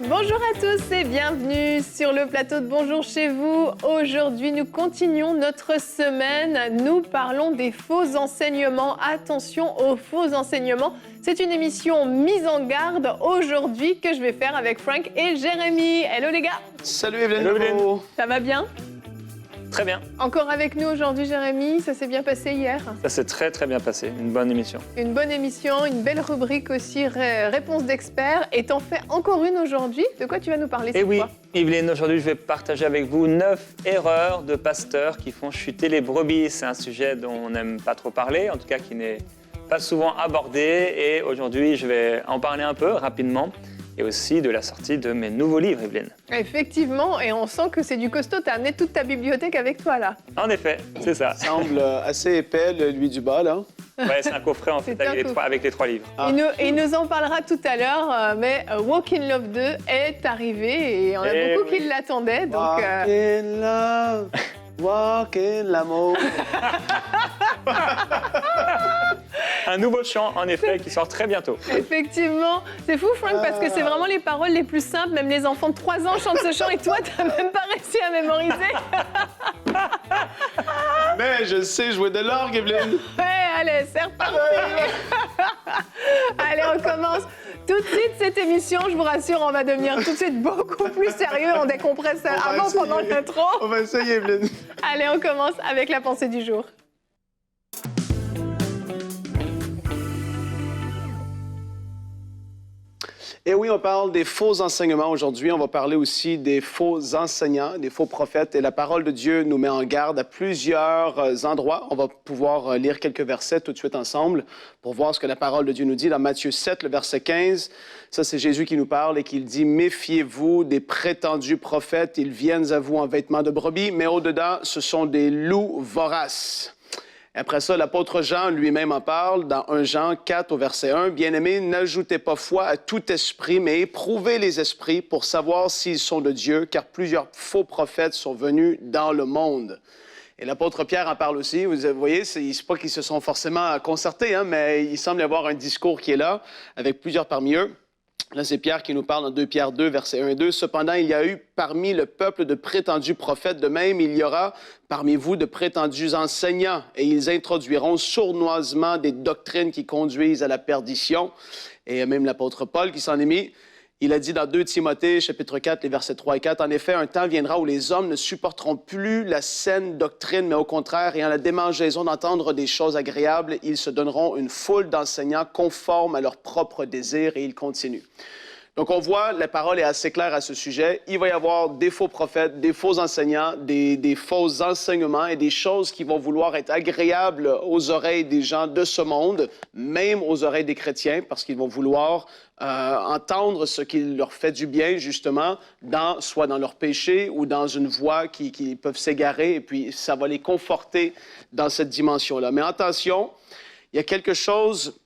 Bonjour à tous et bienvenue sur le plateau de Bonjour chez vous. Aujourd'hui, nous continuons notre semaine. Nous parlons des faux enseignements. Attention aux faux enseignements. C'est une émission mise en garde aujourd'hui que je vais faire avec Frank et Jérémy. Hello les gars. Salut Evelyne. Hello, Evelyne. Ça va bien? Très bien. Encore avec nous aujourd'hui, Jérémy. Ça s'est bien passé hier? Ça s'est très très bien passé. Une bonne émission. Une bonne émission, une belle rubrique aussi, réponse d'experts. Et t'en fais encore une aujourd'hui. De quoi tu vas nous parler cette fois? Evelyne, aujourd'hui je vais partager avec vous 9 erreurs de pasteurs qui font chuter les brebis. C'est un sujet dont on n'aime pas trop parler, en tout cas qui n'est pas souvent abordé. Et aujourd'hui je vais en parler un peu rapidement. Et aussi de la sortie de mes nouveaux livres, Evelyne. Effectivement, et on sent que c'est du costaud. T'as amené toute ta bibliothèque avec toi, là. En effet, c'est ça. Il semble assez épais, lui du bas, là. Ouais, c'est un coffret, en fait, avec les trois livres. Ah. Il nous en parlera tout à l'heure, mais Walk in Love 2 est arrivé et on a beaucoup qui l'attendaient. Donc, Walk in Love, Walk in l'amour. Un nouveau chant, en effet, qui sort très bientôt. Effectivement. C'est fou, Frank, parce que c'est vraiment les paroles les plus simples. Même les enfants de 3 ans chantent ce chant et toi, t'as même pas réussi à mémoriser. Mais je sais jouer de l'orgue, Evelyne. Ouais, allez, c'est reparti. Allez, on commence tout de suite cette émission. Je vous rassure, on va devenir tout de suite beaucoup plus sérieux. On décompresse avant, pendant l'intro. On va essayer, Evelyne. Allez, on commence avec la pensée du jour. Et oui, on parle des faux enseignements aujourd'hui. On va parler aussi des faux enseignants, des faux prophètes. Et la parole de Dieu nous met en garde à plusieurs endroits. On va pouvoir lire quelques versets tout de suite ensemble pour voir ce que la parole de Dieu nous dit. Dans Matthieu 7, le verset 15, ça c'est Jésus qui nous parle et qui dit « Méfiez-vous des prétendus prophètes. Ils viennent à vous en vêtements de brebis, mais au-dedans, ce sont des loups voraces. » Après ça, l'apôtre Jean lui-même en parle dans 1 Jean 4 au verset 1. « Bien-aimés, n'ajoutez pas foi à tout esprit, mais éprouvez les esprits pour savoir s'ils sont de Dieu, car plusieurs faux prophètes sont venus dans le monde. » Et l'apôtre Pierre en parle aussi. Vous voyez, c'est pas qu'ils se sont forcément concertés, mais il semble y avoir un discours qui est là, avec plusieurs parmi eux. Là, c'est Pierre qui nous parle dans 2 Pierre 2, versets 1 et 2. « Cependant, il y a eu parmi le peuple de prétendus prophètes. De même, il y aura parmi vous de prétendus enseignants. Et ils introduiront sournoisement des doctrines qui conduisent à la perdition. » Et même l'apôtre Paul qui s'en est mis. Il a dit dans 2 Timothée, chapitre 4, les versets 3 et 4, « En effet, un temps viendra où les hommes ne supporteront plus la saine doctrine, mais au contraire, ayant la démangeaison d'entendre des choses agréables, ils se donneront une foule d'enseignants conformes à leurs propres désirs. » Et il continue. Donc, on voit, la parole est assez claire à ce sujet. Il va y avoir des faux prophètes, des faux enseignants, des faux enseignements et des choses qui vont vouloir être agréables aux oreilles des gens de ce monde, même aux oreilles des chrétiens, parce qu'ils vont vouloir entendre ce qui leur fait du bien, justement, soit dans leur péché ou dans une voie qui peuvent s'égarer, et puis ça va les conforter dans cette dimension-là. Mais attention, il y a quelque chose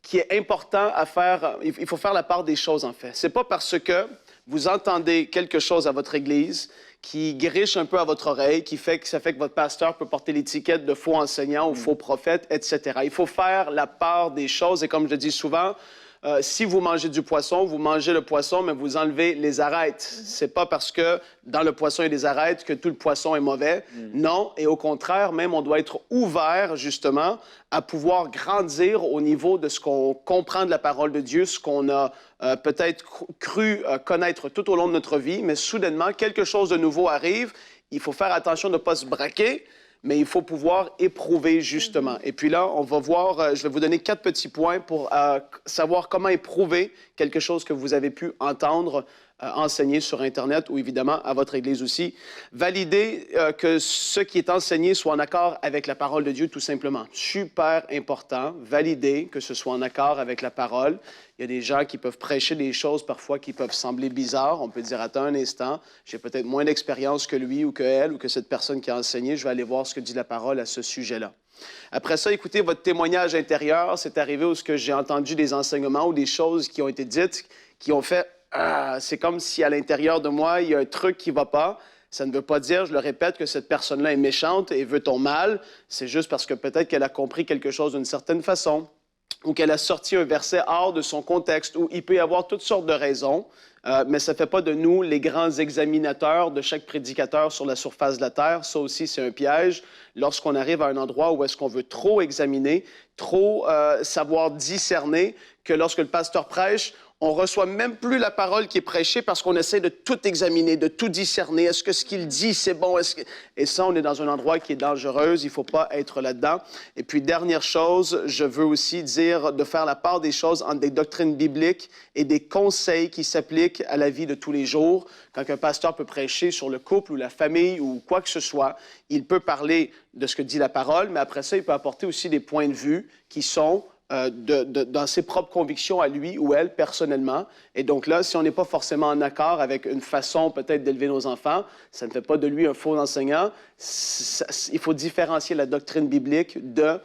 qui est important à faire. Il faut faire la part des choses, en fait. C'est pas parce que vous entendez quelque chose à votre église qui griche un peu à votre oreille, ça fait que votre pasteur peut porter l'étiquette de faux enseignant ou faux prophète, etc. Il faut faire la part des choses. Et comme je dis souvent, si vous mangez du poisson, vous mangez le poisson, mais vous enlevez les arêtes. C'est pas parce que dans le poisson il y a des arêtes que tout le poisson est mauvais. Non, et au contraire, même on doit être ouvert, justement, à pouvoir grandir au niveau de ce qu'on comprend de la parole de Dieu, ce qu'on a peut-être cru connaître tout au long de notre vie, mais soudainement, quelque chose de nouveau arrive. Il faut faire attention de ne pas se braquer, mais il faut pouvoir éprouver, justement. Et puis là, on va voir, je vais vous donner 4 petits points pour savoir comment éprouver quelque chose que vous avez pu entendre enseigner sur Internet ou évidemment à votre Église aussi. Valider que ce qui est enseigné soit en accord avec la parole de Dieu, tout simplement. Super important. Valider que ce soit en accord avec la parole. Il y a des gens qui peuvent prêcher des choses parfois qui peuvent sembler bizarres. On peut dire, attends un instant, j'ai peut-être moins d'expérience que lui ou que elle ou que cette personne qui a enseigné. Je vais aller voir ce que dit la parole à ce sujet-là. Après ça, écoutez votre témoignage intérieur. C'est arrivé où j'ai entendu des enseignements ou des choses qui ont été dites qui ont fait c'est comme si à l'intérieur de moi, il y a un truc qui ne va pas. Ça ne veut pas dire, je le répète, que cette personne-là est méchante et veut ton mal. C'est juste parce que peut-être qu'elle a compris quelque chose d'une certaine façon. ou qu'elle a sorti un verset hors de son contexte, où il peut y avoir toutes sortes de raisons, mais ça ne fait pas de nous les grands examinateurs de chaque prédicateur sur la surface de la terre. Ça aussi, c'est un piège. Lorsqu'on arrive à un endroit où est-ce qu'on veut trop examiner, trop savoir discerner, que lorsque le pasteur prêche, on reçoit même plus la parole qui est prêchée parce qu'on essaie de tout examiner, de tout discerner. Est-ce que ce qu'il dit, c'est bon? Et ça, on est dans un endroit qui est dangereux. Il ne faut pas être là-dedans. Et puis, dernière chose, je veux aussi dire de faire la part des choses entre des doctrines bibliques et des conseils qui s'appliquent à la vie de tous les jours. Quand un pasteur peut prêcher sur le couple ou la famille ou quoi que ce soit, il peut parler de ce que dit la parole, mais après ça, il peut apporter aussi des points de vue qui sont dans ses propres convictions à lui ou elle, personnellement. Et donc là, si on n'est pas forcément en accord avec une façon peut-être d'élever nos enfants, ça ne fait pas de lui un faux enseignant. Il faut différencier la doctrine biblique de,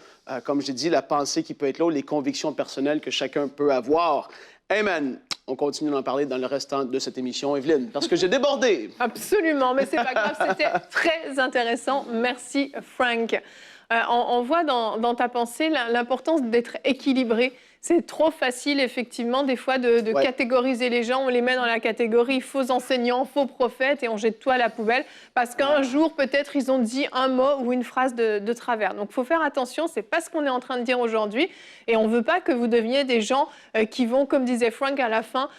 comme j'ai dit, la pensée qui peut être là, ou les convictions personnelles que chacun peut avoir. Amen. On continue d'en parler dans le restant de cette émission, Evelyne, parce que j'ai débordé. Absolument, mais c'est pas grave, c'était très intéressant. Merci, Frank. On voit dans ta pensée l'importance d'être équilibré. C'est trop facile, effectivement, des fois, de catégoriser les gens. On les met dans la catégorie faux enseignants, faux prophètes, et on jette tout à la poubelle parce qu'un jour, peut-être, ils ont dit un mot ou une phrase de travers. Donc, il faut faire attention. Ce n'est pas ce qu'on est en train de dire aujourd'hui. Et on ne veut pas que vous deveniez des gens qui vont, comme disait Frank à la fin,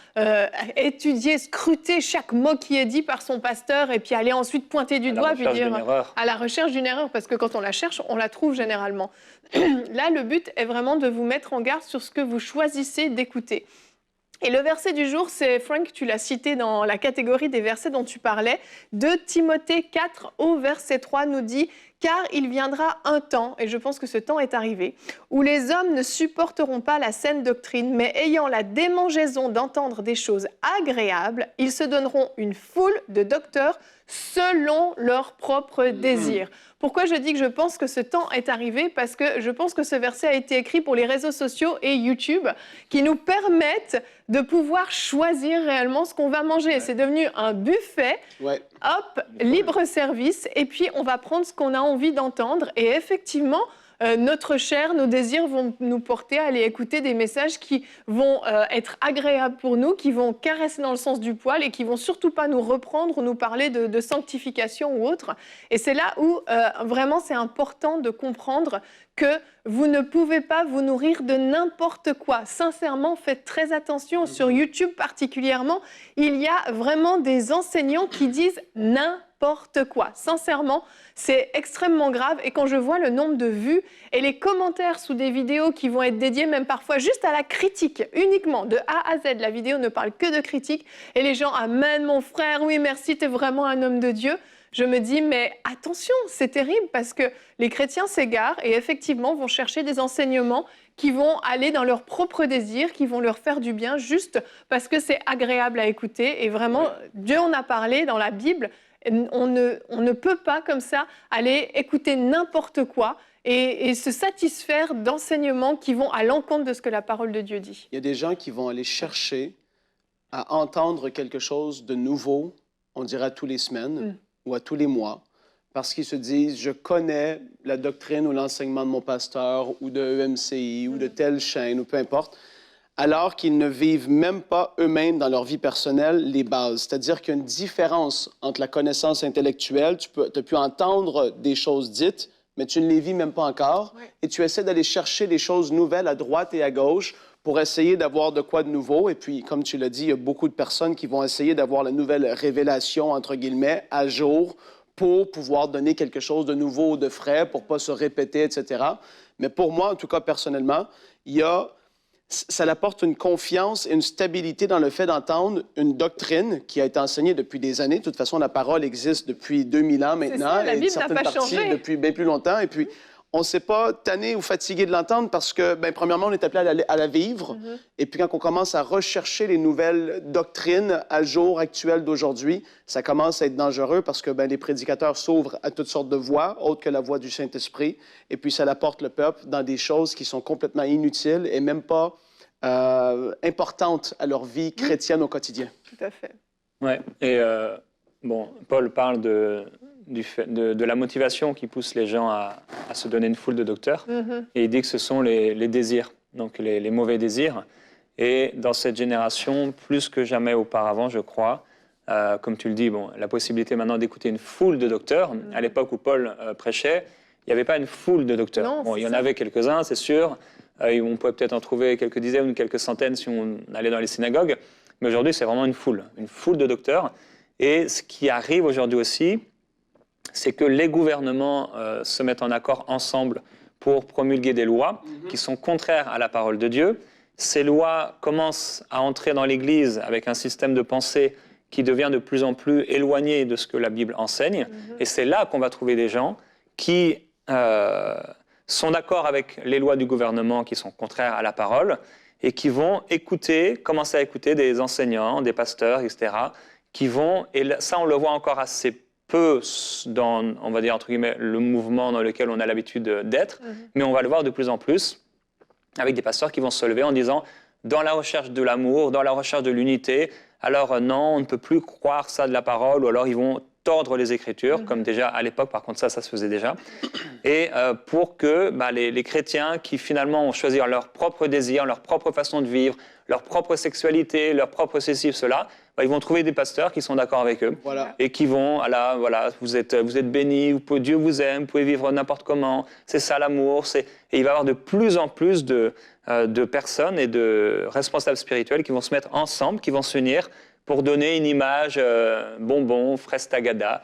étudier, scruter chaque mot qui est dit par son pasteur et puis aller ensuite pointer du doigt puis dire à la recherche d'une erreur. Parce que quand on la cherche, on la trouve généralement. Là, le but est vraiment de vous mettre en garde sur ce que vous choisissez d'écouter. Et le verset du jour, c'est, Frank, tu l'as cité dans la catégorie des versets dont tu parlais, 2 Timothée 4 au verset 3 nous dit « Car il viendra un temps, et je pense que ce temps est arrivé, où les hommes ne supporteront pas la saine doctrine, mais ayant la démangeaison d'entendre des choses agréables, ils se donneront une foule de docteurs selon leurs propres désirs. » Pourquoi je dis que je pense que ce temps est arrivé? Parce que je pense que ce verset a été écrit pour les réseaux sociaux et YouTube qui nous permettent de pouvoir choisir réellement ce qu'on va manger. C'est devenu un buffet, hop, libre service, et puis on va prendre ce qu'on a envie d'entendre. Et effectivement, notre chair, nos désirs vont nous porter à aller écouter des messages qui vont être agréables pour nous, qui vont caresser dans le sens du poil et qui vont surtout pas nous reprendre ou nous parler de sanctification ou autre. Et c'est là où vraiment c'est important de comprendre que vous ne pouvez pas vous nourrir de n'importe quoi. Sincèrement, faites très attention. Sur YouTube particulièrement, il y a vraiment des enseignants qui disent n'importe quoi. Sincèrement, c'est extrêmement grave. Et quand je vois le nombre de vues et les commentaires sous des vidéos qui vont être dédiés même parfois juste à la critique, uniquement de A à Z, la vidéo ne parle que de critique, et les gens « Amen, mon frère, oui, merci, t'es vraiment un homme de Dieu », je me dis, mais attention, c'est terrible parce que les chrétiens s'égarent et effectivement vont chercher des enseignements qui vont aller dans leurs propres désirs, qui vont leur faire du bien juste parce que c'est agréable à écouter. Et vraiment, Dieu en a parlé dans la Bible. On ne peut pas comme ça aller écouter n'importe quoi et se satisfaire d'enseignements qui vont à l'encontre de ce que la parole de Dieu dit. Il y a des gens qui vont aller chercher à entendre quelque chose de nouveau, on dirait tous les semaines ou à tous les mois, parce qu'ils se disent « je connais la doctrine ou l'enseignement de mon pasteur ou de EMCI ou de telle chaîne ou peu importe », alors qu'ils ne vivent même pas eux-mêmes dans leur vie personnelle les bases. C'est-à-dire qu'il y a une différence entre la connaissance intellectuelle, tu as pu entendre des choses dites, mais tu ne les vis même pas encore, et tu essaies d'aller chercher des choses nouvelles à droite et à gauche pour essayer d'avoir de quoi de nouveau. Et puis, comme tu l'as dit, il y a beaucoup de personnes qui vont essayer d'avoir la nouvelle révélation, entre guillemets, à jour, pour pouvoir donner quelque chose de nouveau, de frais, pour ne pas se répéter, etc. Mais pour moi, en tout cas, personnellement, ça apporte une confiance et une stabilité dans le fait d'entendre une doctrine qui a été enseignée depuis des années. De toute façon, la parole existe depuis 2000 ans maintenant. Ça, la Bible n'a pas changé depuis bien plus longtemps. Et puis, on ne s'est pas tanné ou fatigué de l'entendre parce que, premièrement, on est appelé à la vivre. Et puis, quand on commence à rechercher les nouvelles doctrines à jour, actuelles d'aujourd'hui, ça commence à être dangereux parce que les prédicateurs s'ouvrent à toutes sortes de voies, autres que la voix du Saint-Esprit. Et puis, ça apporte le peuple dans des choses qui sont complètement inutiles et même pas importantes à leur vie chrétienne au quotidien. Tout à fait. Ouais. Et Paul parle de la motivation qui pousse les gens à se donner une foule de docteurs. Et il dit que ce sont les désirs. donc les mauvais désirs. Et dans cette génération, plus que jamais auparavant, je crois, comme tu le dis, bon, la possibilité maintenant d'écouter une foule de docteurs. À l'époque où Paul prêchait, il n'y avait pas une foule de docteurs. Non, bon, il y en avait quelques-uns, c'est sûr. On pouvait peut-être en trouver quelques dizaines ou quelques centaines si on allait dans les synagogues. Mais aujourd'hui, c'est vraiment une foule de docteurs. Et ce qui arrive aujourd'hui aussi, c'est que les gouvernements se mettent en accord ensemble pour promulguer des lois qui sont contraires à la parole de Dieu. Ces lois commencent à entrer dans l'Église avec un système de pensée qui devient de plus en plus éloigné de ce que la Bible enseigne. Et c'est là qu'on va trouver des gens qui sont d'accord avec les lois du gouvernement qui sont contraires à la parole et qui vont commencer à écouter des enseignants, des pasteurs, etc., qui vont, et ça on le voit encore assez peu dans, on va dire entre guillemets, le mouvement dans lequel on a l'habitude d'être, mais on va le voir de plus en plus avec des pasteurs qui vont se lever en disant dans la recherche de l'amour, dans la recherche de l'unité, alors non, on ne peut plus croire ça de la parole, ou alors ils vont tordre les Écritures, comme déjà à l'époque, par contre ça se faisait déjà, et pour que les chrétiens qui finalement ont choisi leur propre désir, leur propre façon de vivre, leur propre sexualité, leur propre ceci, cela, ils vont trouver des pasteurs qui sont d'accord avec eux, et qui vont, voilà, vous êtes bénis, Dieu vous aime, vous pouvez vivre n'importe comment, c'est ça l'amour, et il va y avoir de plus en plus de personnes et de responsables spirituels qui vont se mettre ensemble, qui vont s'unir pour donner une image bonbon, fraise tagada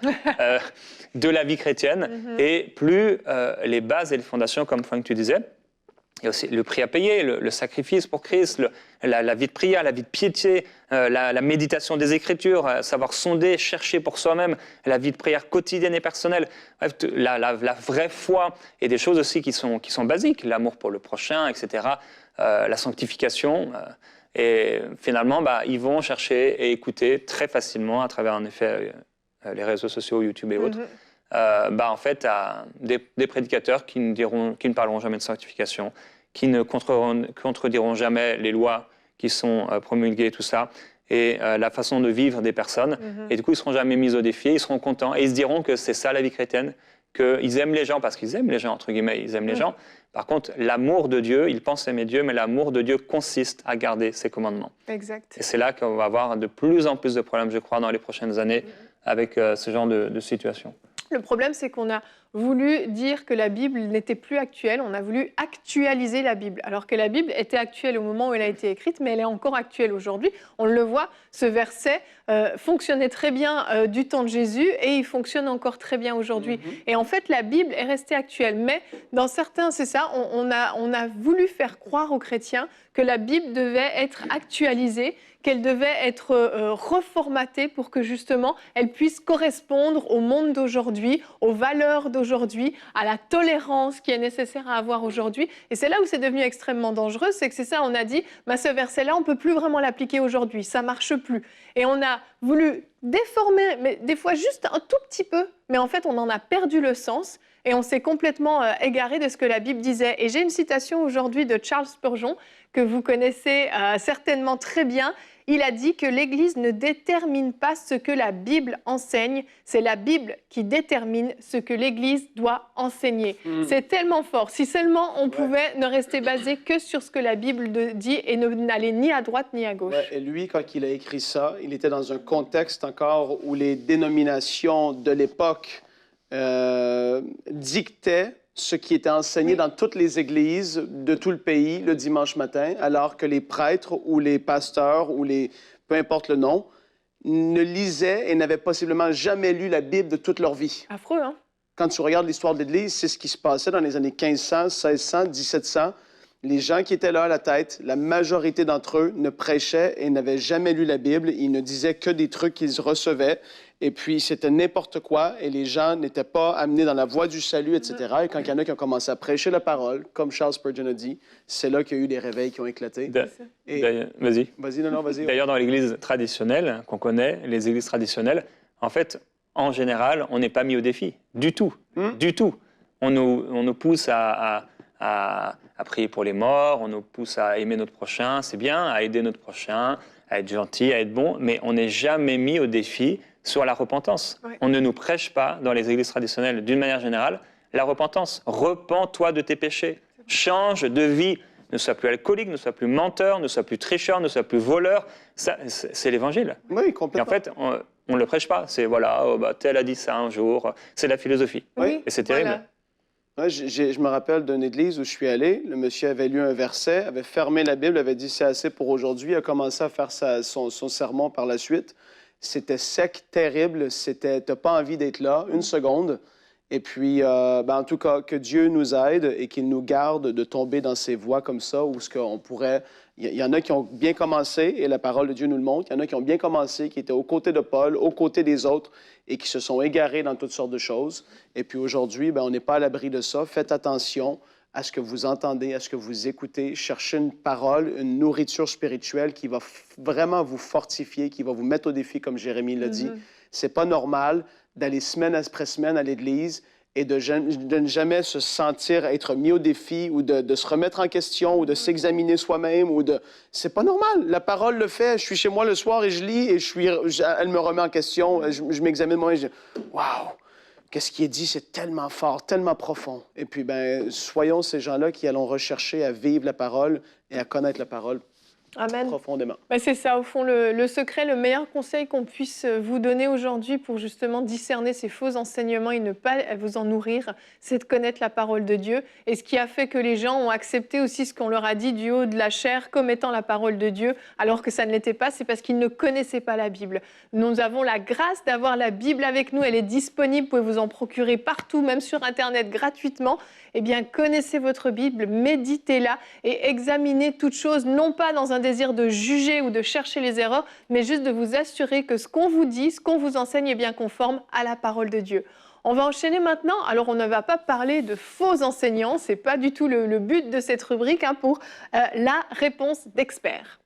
de la vie chrétienne. Et plus les bases et les fondations, comme Franck tu disais, il y a aussi le prix à payer, le sacrifice pour Christ, la vie de prière, la vie de piété, la méditation des Écritures, savoir sonder, chercher pour soi-même, la vie de prière quotidienne et personnelle, bref, la vraie foi et des choses aussi qui sont basiques, l'amour pour le prochain, etc., la sanctification. Et finalement, ils vont chercher et écouter très facilement à travers, en effet, les réseaux sociaux, YouTube et autres, en fait, des prédicateurs qui ne parleront jamais de sanctification, qui ne contrediront jamais les lois qui sont promulguées, tout ça, et la façon de vivre des personnes. Et du coup, ils ne seront jamais mis au défi, ils seront contents, et ils se diront que c'est ça la vie chrétienne, qu'ils aiment les gens parce qu'ils aiment les gens, entre guillemets, ils aiment les gens. Par contre, l'amour de Dieu, ils pensent aimer Dieu, mais l'amour de Dieu consiste à garder ses commandements. Exact. Et c'est là qu'on va avoir de plus en plus de problèmes, je crois, dans les prochaines années, avec ce genre de situation. Le problème, c'est qu'on a voulu dire que la Bible n'était plus actuelle. On a voulu actualiser la Bible, alors que la Bible était actuelle au moment où elle a été écrite, mais elle est encore actuelle aujourd'hui. On le voit, ce verset fonctionnait très bien du temps de Jésus et il fonctionne encore très bien aujourd'hui. Et en fait, la Bible est restée actuelle. Mais dans certains, c'est ça, on a voulu faire croire aux chrétiens que la Bible devait être actualisée, qu'elle devait être reformatée pour que justement elle puisse correspondre au monde d'aujourd'hui, aux valeurs d'aujourd'hui, à la tolérance qui est nécessaire à avoir aujourd'hui. Et c'est là où c'est devenu extrêmement dangereux, c'est que c'est ça, on a dit, ce verset-là, on ne peut plus vraiment l'appliquer aujourd'hui, ça ne marche plus. Et on a voulu déformer, mais des fois juste un tout petit peu, mais en fait on en a perdu le sens et on s'est complètement égaré de ce que la Bible disait. Et j'ai une citation aujourd'hui de Charles Spurgeon, que vous connaissez certainement très bien. Il a dit que l'Église ne détermine pas ce que la Bible enseigne, c'est la Bible qui détermine ce que l'Église doit enseigner. C'est tellement fort. Si seulement on pouvait ne rester basé que sur ce que la Bible dit et n'aller ni à droite ni à gauche. Et lui, quand il a écrit ça, il était dans un contexte encore où les dénominations de l'époque dictaient ce qui était enseigné dans toutes les églises de tout le pays le dimanche matin, alors que les prêtres ou les pasteurs ou peu importe le nom, ne lisaient et n'avaient possiblement jamais lu la Bible de toute leur vie. Affreux, hein? Quand tu regardes l'histoire de l'Église, c'est ce qui se passait dans les années 1500, 1600, 1700. Les gens qui étaient là à la tête, la majorité d'entre eux ne prêchaient et n'avaient jamais lu la Bible. Ils ne disaient que des trucs qu'ils recevaient. Et puis, c'était n'importe quoi. Et les gens n'étaient pas amenés dans la voie du salut, etc. Et quand il y en a qui ont commencé à prêcher la parole, comme Charles Spurgeon a dit, c'est là qu'il y a eu des réveils qui ont éclaté. Vas-y. Vas-y. D'ailleurs, dans l'Église traditionnelle, qu'on connaît, les églises traditionnelles, en fait, en général, on n'est pas mis au défi. Du tout. Du tout. On nous pousse à prier pour les morts, on nous pousse à aimer notre prochain, c'est bien, à aider notre prochain, à être gentil, à être bon, mais on n'est jamais mis au défi sur la repentance. Ouais. On ne nous prêche pas, dans les églises traditionnelles, d'une manière générale, la repentance. Repens-toi de tes péchés, change de vie, ne soient plus alcooliques, ne soient plus menteurs, ne soient plus tricheurs, ne soient plus voleurs. Ça, c'est l'Évangile. Oui, complètement. Et en fait, on ne le prêche pas. C'est voilà, oh, bah, tel a dit ça un jour. C'est la philosophie. Oui, Et c'est terrible. voilà. Ouais, je me rappelle d'une église où je suis allé. Le monsieur avait lu un verset, avait fermé la Bible, avait dit c'est assez pour aujourd'hui, a commencé à faire son sermon par la suite. C'était sec, terrible. T'as pas envie d'être là une seconde. Et puis, en tout cas, que Dieu nous aide et qu'il nous garde de tomber dans ces voies comme ça où ce qu'on pourrait. Il y en a qui ont bien commencé, et la parole de Dieu nous le montre. Il y en a qui ont bien commencé, qui étaient aux côtés de Paul, aux côtés des autres, et qui se sont égarés dans toutes sortes de choses. Et puis aujourd'hui, on n'est pas à l'abri de ça. Faites attention à ce que vous entendez, à ce que vous écoutez. Cherchez une parole, une nourriture spirituelle qui va vraiment vous fortifier, qui va vous mettre au défi, comme Jérémie l'a dit. C'est pas normal d'aller semaine après semaine à l'Église et de ne jamais se sentir être mis au défi ou de se remettre en question ou de s'examiner soi-même. C'est pas normal. La parole le fait. Je suis chez moi le soir et je lis et elle me remet en question. Je m'examine moi et je dis « Wow! Qu'est-ce qui est dit? C'est tellement fort, tellement profond. » Et puis, soyons ces gens-là qui allons rechercher à vivre la parole et à connaître la parole. Amen. Profondément. C'est ça, au fond, le secret, le meilleur conseil qu'on puisse vous donner aujourd'hui pour justement discerner ces faux enseignements et ne pas vous en nourrir, c'est de connaître la parole de Dieu. Et ce qui a fait que les gens ont accepté aussi ce qu'on leur a dit du haut de la chair comme étant la parole de Dieu, alors que ça ne l'était pas, c'est parce qu'ils ne connaissaient pas la Bible. Nous avons la grâce d'avoir la Bible avec nous, elle est disponible, vous pouvez vous en procurer partout, même sur Internet gratuitement. Eh bien, connaissez votre Bible, méditez-la et examinez toute chose, non pas dans un désir de juger ou de chercher les erreurs, mais juste de vous assurer que ce qu'on vous dit, ce qu'on vous enseigne est bien conforme à la parole de Dieu. On va enchaîner maintenant. Alors, on ne va pas parler de faux enseignants, ce n'est pas du tout le but de cette rubrique, pour la réponse d'experts.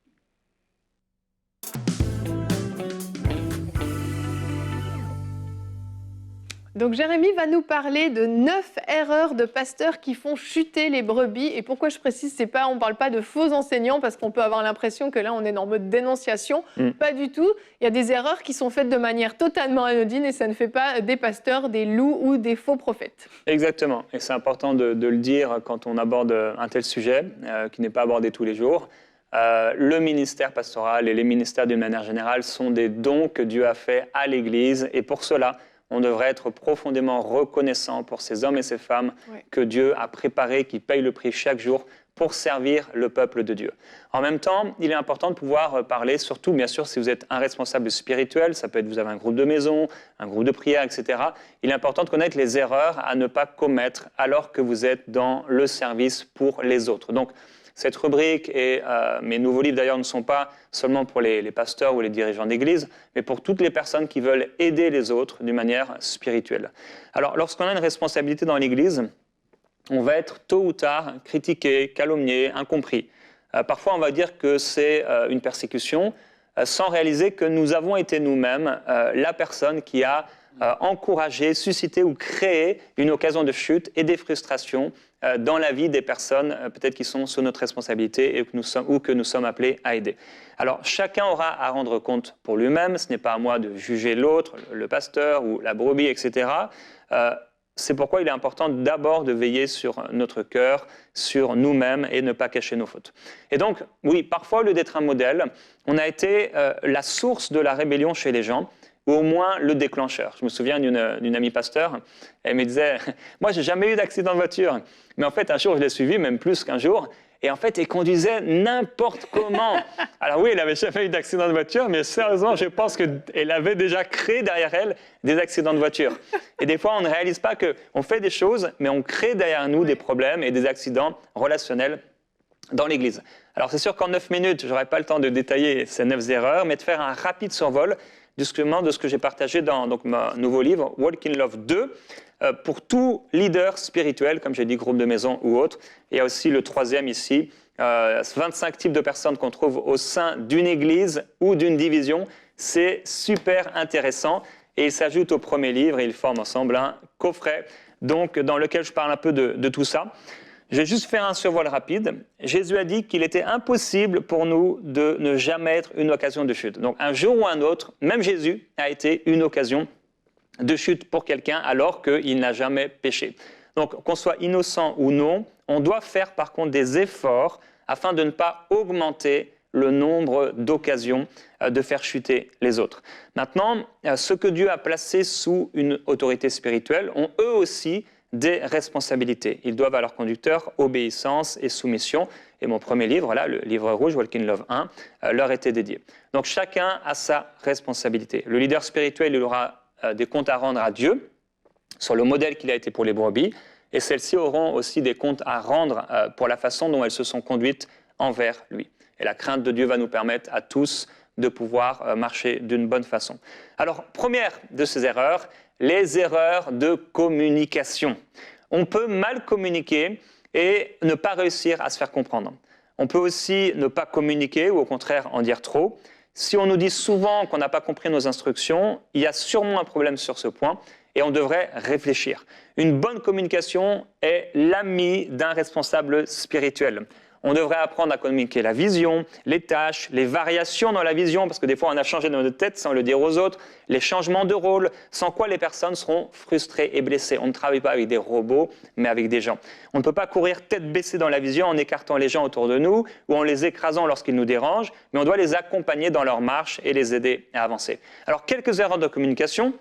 Donc Jérémie va nous parler de 9 erreurs de pasteurs qui font chuter les brebis. Et pourquoi je précise, on ne parle pas de faux enseignants, parce qu'on peut avoir l'impression que là, on est en mode dénonciation. Pas du tout. Il y a des erreurs qui sont faites de manière totalement anodine et ça ne fait pas des pasteurs des loups ou des faux prophètes. Exactement. Et c'est important de le dire quand on aborde un tel sujet qui n'est pas abordé tous les jours. Le ministère pastoral et les ministères d'une manière générale sont des dons que Dieu a faits à l'Église. Et pour cela, on devrait être profondément reconnaissant pour ces hommes et ces femmes que Dieu a préparés, qui payent le prix chaque jour pour servir le peuple de Dieu. En même temps, il est important de pouvoir parler, surtout bien sûr si vous êtes un responsable spirituel, ça peut être vous avez un groupe de maison, un groupe de prière, etc. Il est important de connaître les erreurs à ne pas commettre alors que vous êtes dans le service pour les autres. Donc, cette rubrique et mes nouveaux livres d'ailleurs ne sont pas seulement pour les pasteurs ou les dirigeants d'église, mais pour toutes les personnes qui veulent aider les autres d'une manière spirituelle. Alors, lorsqu'on a une responsabilité dans l'église, on va être tôt ou tard critiqué, calomnié, incompris. Parfois, on va dire que c'est une persécution, sans réaliser que nous avons été nous-mêmes la personne qui a encouragé, suscité ou créé une occasion de chute et des frustrations dans la vie des personnes peut-être qui sont sous notre responsabilité et que nous sommes appelés à aider. Alors, chacun aura à rendre compte pour lui-même. Ce n'est pas à moi de juger l'autre, le pasteur ou la brebis, etc. C'est pourquoi il est important d'abord de veiller sur notre cœur, sur nous-mêmes et ne pas cacher nos fautes. Et donc, oui, parfois, au lieu d'être un modèle, on a été la source de la rébellion chez les gens, ou au moins le déclencheur. Je me souviens d'une amie pasteur, elle me disait « Moi, j'ai jamais eu d'accident de voiture. » Mais en fait, un jour, je l'ai suivie, même plus qu'un jour, et en fait, elle conduisait n'importe comment. Alors oui, elle n'avait jamais eu d'accident de voiture, mais sérieusement, je pense qu'elle avait déjà créé derrière elle des accidents de voiture. Et des fois, on ne réalise pas qu'on fait des choses, mais on crée derrière nous des problèmes et des accidents relationnels dans l'Église. Alors c'est sûr qu'en 9 minutes, je n'aurai pas le temps de détailler ces 9 erreurs, mais de faire un rapide survol justement de ce que j'ai partagé dans mon nouveau livre, Walk in Love 2, pour tout leader spirituel, comme j'ai dit, groupe de maison ou autre. Il y a aussi le 3e ici, 25 types de personnes qu'on trouve au sein d'une église ou d'une division. C'est super intéressant et il s'ajoute au premier livre et ils forment ensemble un coffret donc, dans lequel je parle un peu de tout ça. Je vais juste faire un survol rapide. Jésus a dit qu'il était impossible pour nous de ne jamais être une occasion de chute. Donc un jour ou un autre, même Jésus a été une occasion de chute pour quelqu'un alors qu'il n'a jamais péché. Donc qu'on soit innocent ou non, on doit faire par contre des efforts afin de ne pas augmenter le nombre d'occasions de faire chuter les autres. Maintenant, ceux que Dieu a placés sous une autorité spirituelle ont eux aussi des responsabilités. Ils doivent à leur conducteur obéissance et soumission. Et mon premier livre, là, le livre rouge, Walk in Love 1, leur était dédié. Donc chacun a sa responsabilité. Le leader spirituel, il aura des comptes à rendre à Dieu sur le modèle qu'il a été pour les brebis. Et celles-ci auront aussi des comptes à rendre pour la façon dont elles se sont conduites envers lui. Et la crainte de Dieu va nous permettre à tous de pouvoir marcher d'une bonne façon. Alors, première de ces erreurs, les erreurs de communication. On peut mal communiquer et ne pas réussir à se faire comprendre. On peut aussi ne pas communiquer ou au contraire en dire trop. Si on nous dit souvent qu'on n'a pas compris nos instructions, il y a sûrement un problème sur ce point et on devrait réfléchir. Une bonne communication est l'ami d'un responsable spirituel. On devrait apprendre à communiquer la vision, les tâches, les variations dans la vision, parce que des fois on a changé dans notre tête sans le dire aux autres, les changements de rôle, sans quoi les personnes seront frustrées et blessées. On ne travaille pas avec des robots, mais avec des gens. On ne peut pas courir tête baissée dans la vision en écartant les gens autour de nous ou en les écrasant lorsqu'ils nous dérangent, mais on doit les accompagner dans leur marche et les aider à avancer. Alors, quelques erreurs de communication.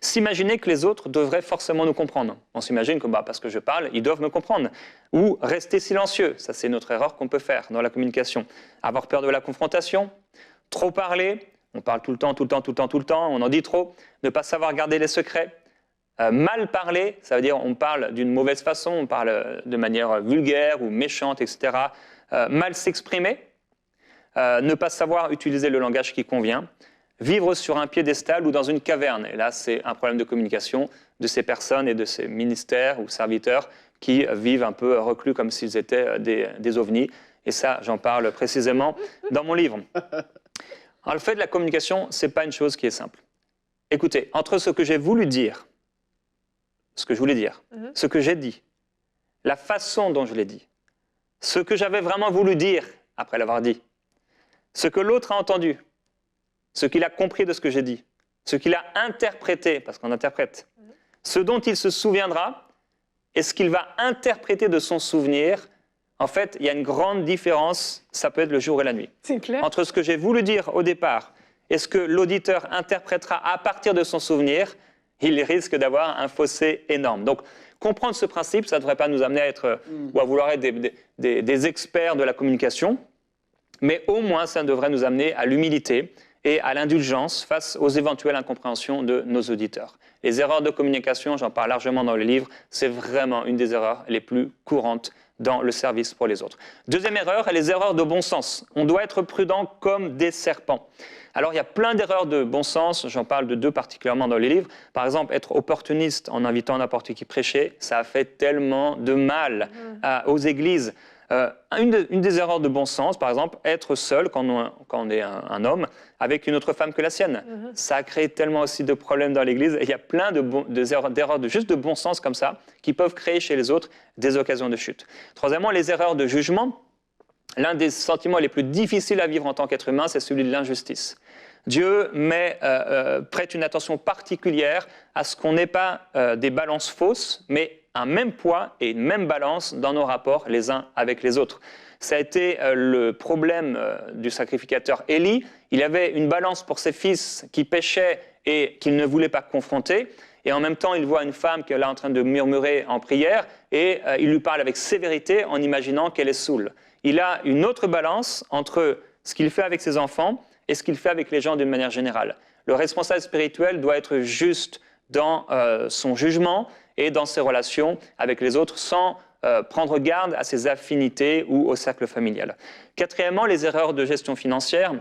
S'imaginer que les autres devraient forcément nous comprendre. On s'imagine que parce que je parle, ils doivent me comprendre. Ou rester silencieux, ça c'est une autre erreur qu'on peut faire dans la communication. Avoir peur de la confrontation, trop parler, on parle tout le temps, on en dit trop, ne pas savoir garder les secrets. Mal parler, ça veut dire on parle d'une mauvaise façon, on parle de manière vulgaire ou méchante, etc. Mal s'exprimer, ne pas savoir utiliser le langage qui convient. Vivre sur un piédestal ou dans une caverne. Et là, c'est un problème de communication de ces personnes et de ces ministères ou serviteurs qui vivent un peu reclus comme s'ils étaient des ovnis. Et ça, j'en parle précisément dans mon livre. Alors, le fait de la communication, ce n'est pas une chose qui est simple. Écoutez, entre ce que j'ai voulu dire, ce que je voulais dire, ce que j'ai dit, la façon dont je l'ai dit, ce que j'avais vraiment voulu dire après l'avoir dit, ce que l'autre a entendu, ce qu'il a compris de ce que j'ai dit, ce qu'il a interprété, parce qu'on interprète, ce dont il se souviendra et ce qu'il va interpréter de son souvenir, en fait, il y a une grande différence, ça peut être le jour et la nuit. C'est clair. Entre ce que j'ai voulu dire au départ et ce que l'auditeur interprétera à partir de son souvenir, il risque d'avoir un fossé énorme. Donc, comprendre ce principe, ça ne devrait pas nous amener à être, ou à vouloir être des experts de la communication, mais au moins, ça devrait nous amener à l'humilité et à l'indulgence face aux éventuelles incompréhensions de nos auditeurs. Les erreurs de communication, j'en parle largement dans le livre, c'est vraiment une des erreurs les plus courantes dans le service pour les autres. Deuxième erreur, les erreurs de bon sens. On doit être prudent comme des serpents. Alors, il y a plein d'erreurs de bon sens, j'en parle de deux particulièrement dans les livres. Par exemple, être opportuniste en invitant n'importe qui prêcher, ça a fait tellement de mal aux églises. Une des erreurs de bon sens, par exemple, être seul quand on est un homme avec une autre femme que la sienne. Ça a créé tellement aussi de problèmes dans l'Église. Et il y a plein d'erreurs juste de bon sens comme ça qui peuvent créer chez les autres des occasions de chute. Troisièmement, les erreurs de jugement. L'un des sentiments les plus difficiles à vivre en tant qu'être humain, c'est celui de l'injustice. Dieu prête une attention particulière à ce qu'on n'ait pas des balances fausses, mais un même poids et une même balance dans nos rapports les uns avec les autres. Ça a été le problème du sacrificateur Élie. Il avait une balance pour ses fils qui péchaient et qu'il ne voulait pas confronter. Et en même temps, il voit une femme qui est là en train de murmurer en prière et il lui parle avec sévérité en imaginant qu'elle est saoule. Il a une autre balance entre ce qu'il fait avec ses enfants et ce qu'il fait avec les gens d'une manière générale. Le responsable spirituel doit être juste dans son jugement et dans ses relations avec les autres sans prendre garde à ses affinités ou au cercle familial. Quatrièmement, les erreurs de gestion financière.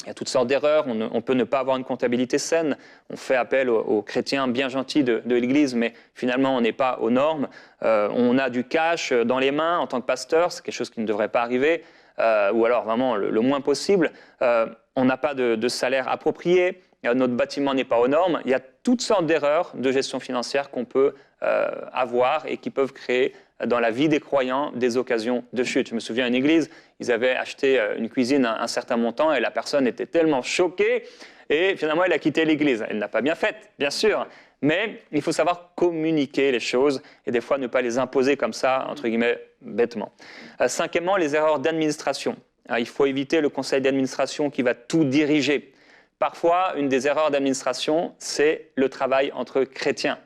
Il y a toutes sortes d'erreurs, on peut ne pas avoir une comptabilité saine, on fait appel aux chrétiens bien gentils de l'Église, mais finalement on n'est pas aux normes. On a du cash dans les mains en tant que pasteur, c'est quelque chose qui ne devrait pas arriver, ou alors vraiment le moins possible. On n'a pas de salaire approprié, notre bâtiment n'est pas aux normes. Il y a toutes sortes d'erreurs de gestion financière qu'on peut avoir et qui peuvent créer dans la vie des croyants des occasions de chute. Je me souviens à une église, ils avaient acheté une cuisine à un certain montant et la personne était tellement choquée et finalement elle a quitté l'église. Elle n'a pas bien fait, bien sûr, Mais il faut savoir communiquer les choses et des fois ne pas les imposer comme ça, entre guillemets, bêtement. Cinquièmement, les erreurs d'administration. Il faut éviter le conseil d'administration qui va tout diriger. Parfois, une des erreurs d'administration, c'est le travail entre chrétiens.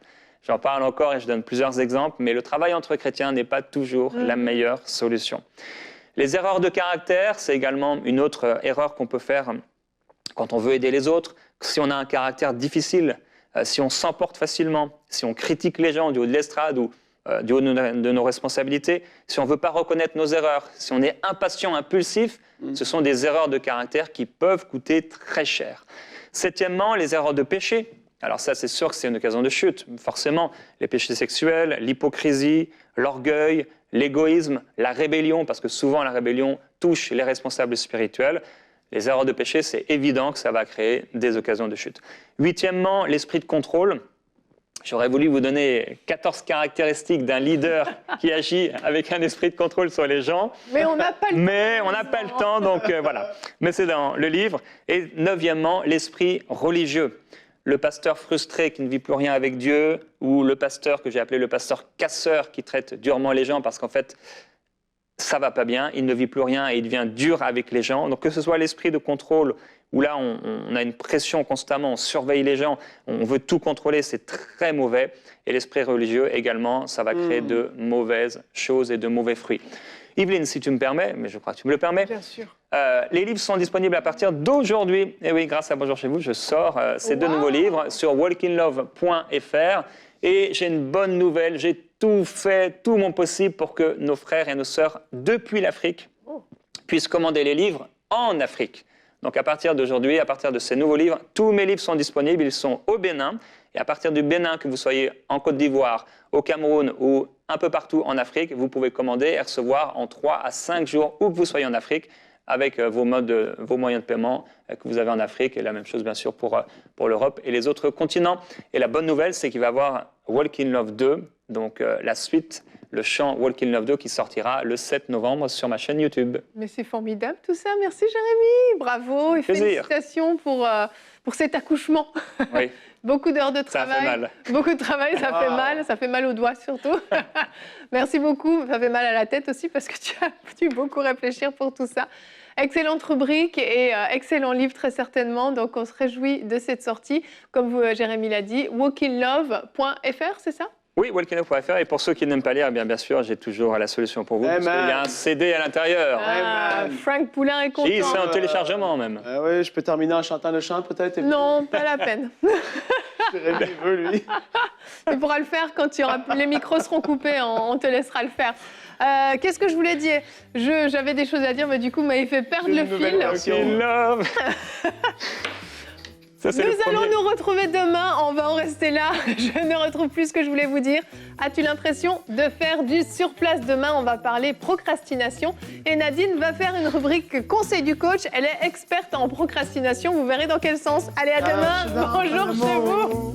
J'en parle encore et je donne plusieurs exemples, mais le travail entre chrétiens n'est pas toujours la meilleure solution. Les erreurs de caractère, c'est également une autre erreur qu'on peut faire quand on veut aider les autres. Si on a un caractère difficile, si on s'emporte facilement, si on critique les gens du haut de l'estrade ou du haut de nos responsabilités, si on ne veut pas reconnaître nos erreurs, si on est impatient, impulsif, ce sont des erreurs de caractère qui peuvent coûter très cher. Septièmement, les erreurs de péché. Alors ça, c'est sûr que c'est une occasion de chute. Forcément, les péchés sexuels, l'hypocrisie, l'orgueil, l'égoïsme, la rébellion, parce que souvent la rébellion touche les responsables spirituels. Les erreurs de péché, c'est évident que ça va créer des occasions de chute. Huitièmement, l'esprit de contrôle. J'aurais voulu vous donner 14 caractéristiques d'un leader qui agit avec un esprit de contrôle sur les gens. Mais on n'a pas le temps. Mais on n'a pas le temps, donc voilà. Mais c'est dans le livre. Et neuvièmement, l'esprit religieux. Le pasteur frustré qui ne vit plus rien avec Dieu, ou le pasteur que j'ai appelé le pasteur casseur qui traite durement les gens parce qu'en fait, ça va pas bien, il ne vit plus rien et il devient dur avec les gens. Donc que ce soit l'esprit de contrôle, où là on a une pression constamment, on surveille les gens, on veut tout contrôler, c'est très mauvais. Et l'esprit religieux également, ça va créer de mauvaises choses et de mauvais fruits. Yveline, si tu me permets, mais je crois que tu me le permets. Bien sûr. Les livres sont disponibles à partir d'aujourd'hui. Et oui, grâce à Bonjour chez vous, je sors ces deux nouveaux livres sur walkinlove.fr. Et j'ai une bonne nouvelle, j'ai tout fait, tout mon possible pour que nos frères et nos sœurs depuis l'Afrique puissent commander les livres en Afrique. Donc à partir d'aujourd'hui, à partir de ces nouveaux livres, tous mes livres sont disponibles, ils sont au Bénin. Et à partir du Bénin, que vous soyez en Côte d'Ivoire, au Cameroun ou un peu partout en Afrique, vous pouvez commander et recevoir en 3 à 5 jours où que vous soyez en Afrique avec vos moyens de paiement que vous avez en Afrique. Et la même chose, bien sûr, pour l'Europe et les autres continents. Et la bonne nouvelle, c'est qu'il va y avoir Walk in Love 2, donc la suite, le chant Walk in Love 2 qui sortira le 7 novembre sur ma chaîne YouTube. Mais c'est formidable tout ça. Merci Jérémy. Bravo et félicitations pour cet accouchement. Oui. Beaucoup d'heures de travail. Ça fait mal. Beaucoup de travail, ça fait mal aux doigts surtout. Merci beaucoup. Ça fait mal à la tête aussi parce que tu as dû beaucoup réfléchir pour tout ça. Excellente rubrique et excellent livre très certainement. Donc on se réjouit de cette sortie. Comme Jérémy l'a dit, walkinlove.fr, c'est ça ? Oui, walkinlove.fr. Et pour ceux qui n'aiment pas lire, bien sûr, j'ai toujours la solution pour vous. Parce qu'il y a un CD à l'intérieur. Franck Poulain est content. Oui, c'est en téléchargement même. Oui, je peux terminer en chantant le chant peut-être. Non, pas la peine. Jérémy veut, lui. Tu pourras le faire quand les micros seront coupés, on te laissera le faire. Qu'est-ce que je voulais dire ? J'avais des choses à dire, mais du coup, vous m'avez fait perdre le fil. Walkinlove. Nous allons nous retrouver demain, on va en rester là. Je ne retrouve plus ce que je voulais vous dire. As-tu l'impression de faire du surplace ? Demain, on va parler procrastination. Et Nadine va faire une rubrique conseil du coach. Elle est experte en procrastination. Vous verrez dans quel sens. Allez, à demain. Bonjour chez vous.